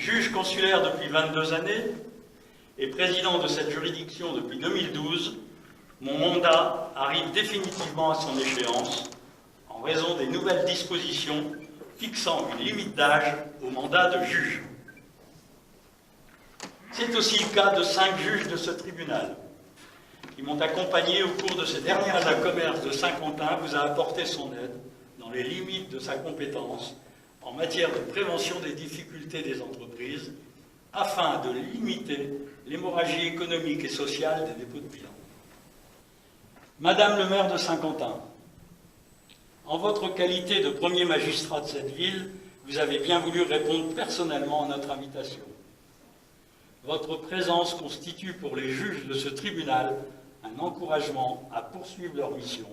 Juge consulaire depuis 22 années et président de cette juridiction depuis 2012, mon mandat arrive définitivement à son échéance en raison des nouvelles dispositions fixant une limite d'âge au mandat de juge. C'est aussi le cas de 5 juges de ce tribunal qui m'ont accompagné au cours de ces dernières années. La commerce de Saint-Quentin vous a apporté son aide dans les limites de sa compétence en matière de prévention des difficultés des entreprises afin de limiter l'hémorragie économique et sociale des dépôts de bilan. Madame le maire de Saint-Quentin, en votre qualité de premier magistrat de cette ville, vous avez bien voulu répondre personnellement à notre invitation. Votre présence constitue pour les juges de ce tribunal un encouragement à poursuivre leur mission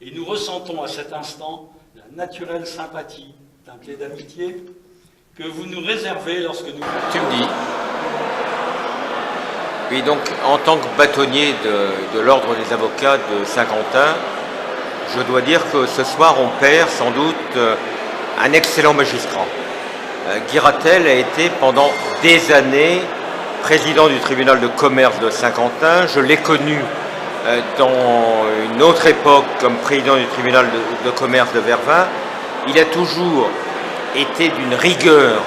et nous ressentons à cet instant la naturelle sympathie teintée d'amitié que vous nous réservez lorsque nous... Tu me dis. Oui, donc en tant que bâtonnier de l'ordre des avocats de Saint-Quentin, je dois dire que ce soir on perd sans doute un excellent magistrat. Guy Ratel a été pendant des années président du tribunal de commerce de Saint-Quentin. Je l'ai connu dans une autre époque comme président du tribunal de commerce de Vervins. Il a toujours été d'une rigueur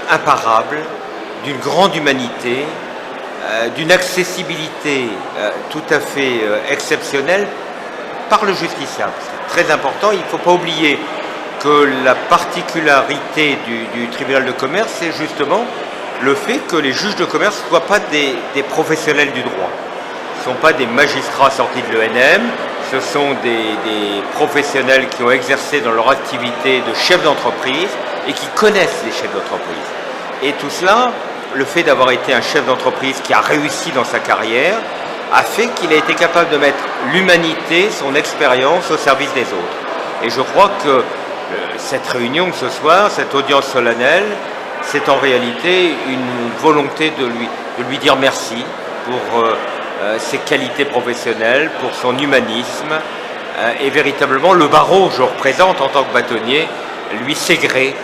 imparable, d'une grande humanité, d'une accessibilité tout à fait exceptionnelle par le justiciable. C'est très important, il ne faut pas oublier que la particularité du tribunal de commerce, c'est justement le fait que les juges de commerce ne soient pas des professionnels du droit. Ce ne sont pas des magistrats sortis de l'ENM, ce sont des professionnels qui ont exercé dans leur activité de chef d'entreprise et qui connaissent les chefs d'entreprise. Et tout cela, le fait d'avoir été un chef d'entreprise qui a réussi dans sa carrière, a fait qu'il a été capable de mettre l'humanité, son expérience au service des autres. Et je crois que cette réunion ce soir, cette audience solennelle, c'est en réalité une volonté de lui dire merci pour ses qualités professionnelles, pour son humanisme. Et véritablement, le barreau que je représente en tant que bâtonnier, lui sait gré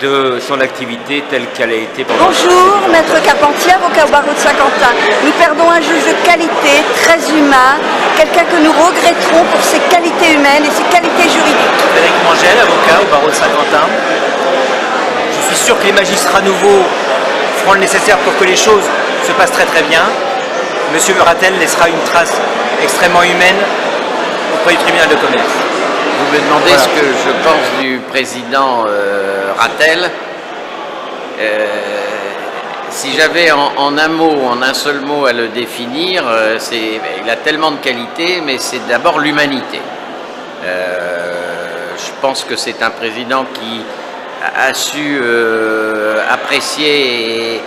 de son activité telle qu'elle a été pendant... Bonjour, maître Carpentier, avocat au barreau de Saint-Quentin. Nous perdons un juge de qualité, très humain, quelqu'un que nous regretterons pour ses qualités humaines et ses qualités juridiques. Frédéric Mangel, avocat au barreau de Saint-Quentin. Je suis sûr que les magistrats nouveaux feront le nécessaire pour que les choses se passent très très bien. Monsieur Ratel laissera une trace extrêmement humaine auprès du tribunal de commerce. Vous me demandez ce que je pense du président Ratel. Si j'avais en un mot, en un seul mot à le définir, il a tellement de qualités, mais c'est d'abord l'humanité. Je pense que c'est un président qui a su apprécier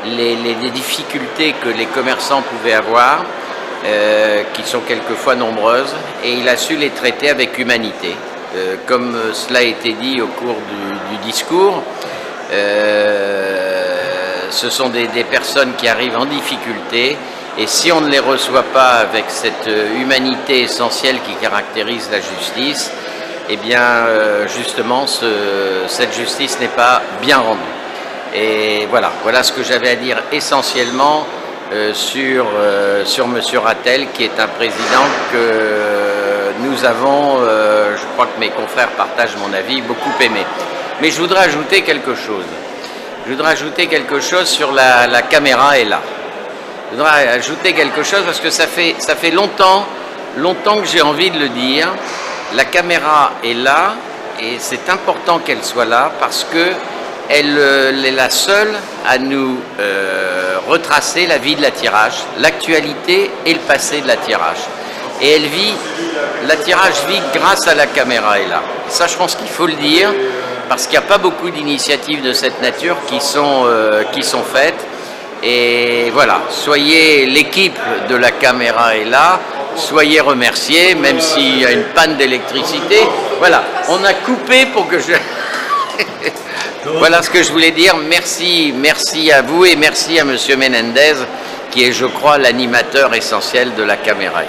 les difficultés que les commerçants pouvaient avoir, qui sont quelquefois nombreuses, et il a su les traiter avec humanité. Comme cela a été dit au cours du discours, ce sont des personnes qui arrivent en difficulté, et si on ne les reçoit pas avec cette humanité essentielle qui caractérise la justice, eh bien justement cette justice n'est pas bien rendue. Et voilà ce que j'avais à dire essentiellement sur M. Ratel, qui est un président que nous avons, je crois que mes confrères partagent mon avis, beaucoup aimé. Mais je voudrais ajouter quelque chose. Je voudrais ajouter quelque chose sur la caméra est là. Je voudrais ajouter quelque chose parce que ça fait longtemps que j'ai envie de le dire. La caméra est là et c'est important qu'elle soit là parce que elle est la seule à nous retracer la vie de l'attirage, l'actualité et le passé de l'attirage. Et l'attirage vit grâce à la caméra est là. Et ça, je pense qu'il faut le dire, parce qu'il n'y a pas beaucoup d'initiatives de cette nature qui sont faites. Et voilà, soyez l'équipe de la caméra est là, soyez remerciés, même s'il y a une panne d'électricité. Voilà, on a coupé pour que je... Voilà ce que je voulais dire. Merci à vous et merci à M. Menendez, qui est, je crois, l'animateur essentiel de la caméra.